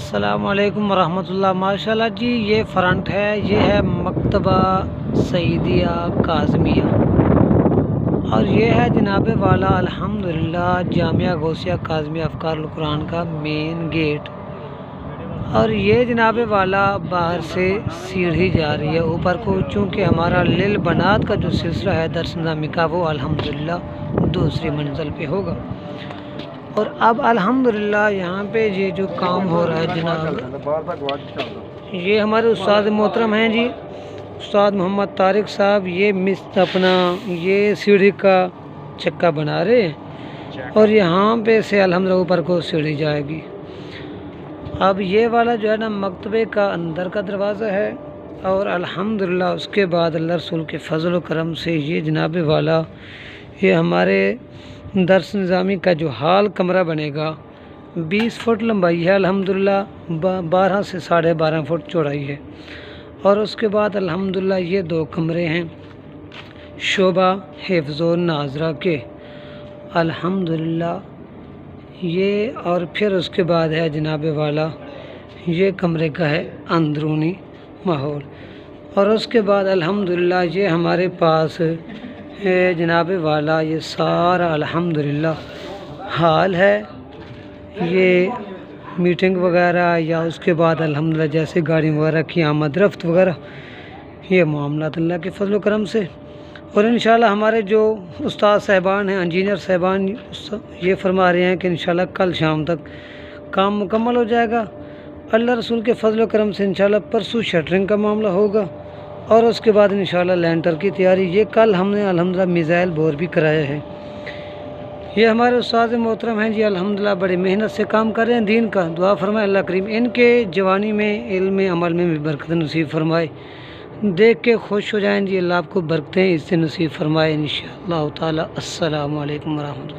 अस्सलामुअलैकुम वरहमतुल्लाह। माशाल्लाह जी, ये फ्रंट है, ये है मकतबा सईदिया काज़मिया और ये है जनाब वाला अल्हम्दुलिल्लाह जामिया गौसिया काज़मिया अफ़कारुल कुरान का मेन गेट। और ये जनाब वाला बाहर से सीढ़ी जा रही है ऊपर को, चूँकि हमारा लिल बनात का जो सिलसिला है दर्स निज़ामी का वो अल्हम्दुलिल्लाह दूसरी मंजिल पे होगा। और अब अल्हम्दुलिल्लाह यहाँ पे ये जो काम हो रहा है जनाब, ये हमारे उस्ताद मोहतरम हैं जी, उस्ताद मोहम्मद तारिक साहब। ये अपना ये सीढ़ी का चक्का बना रहे हैं और यहाँ पे से अल्हम्दुलिल्लाह ऊपर को सीढ़ी जाएगी। अब ये वाला जो है ना मकतबे का अंदर का दरवाज़ा है और अल्हम्दुलिल्लाह उसके बाद अल्लाह रसूल के फजल व करम से ये जनाब वाला ये हमारे दर्स निज़ामी का जो हाल कमरा बनेगा 20 फुट लंबाई है अल्हम्दुलिल्लाह, 12 से 12.5 फुट चौड़ाई है। और उसके बाद अल्हम्दुलिल्लाह ये 2 कमरे हैं शोभा हिफ्ज़ो नाज़रा के अल्हम्दुलिल्लाह ये। और फिर उसके बाद है जनाब वाला ये कमरे का है अंदरूनी माहौल। और उसके बाद अल्हम्दुलिल्लाह ये हमारे पास जनाब वाला ये सारा अल्हम्दुलिल्लाह हाल है, ये मीटिंग वगैरह या उसके बाद अल्हम्दुलिल्लाह जैसे गाड़ी वगैरह की आमद रफ्त वगैरह ये मामलात अल्लाह के फजल करम से। और इंशाल्लाह हमारे जो उस्ताद साहिबान हैं, इंजीनियर साहिबान, ये फरमा रहे हैं कि इंशाल्लाह कल शाम तक काम मुकम्मल हो जाएगा। अल्लाह रसूल के फजल करम से इंशाल्लाह परसों शटरिंग का मामला होगा और उसके बाद इंशाल्लाह लैंटर की तैयारी। ये कल हमने अल्हम्दुलिल्लाह मिज़ाइल बोर भी कराया है। ये हमारे उस्ताद मोहतरम हैं जी, अल्हम्दुलिल्लाह बड़ी मेहनत से काम कर रहे हैं दीन का। दुआ फरमाए अल्लाह करीम इनके जवानी में इल्म अमल में भी बरकत नसीब फरमाए। देख के खुश हो जाएं जी, अल्लाह आपको बरकतें इससे नसीब फरमाए इंशाअल्लाह ताला। अस्सलामु अलैकुम वरहमतुल्लाह।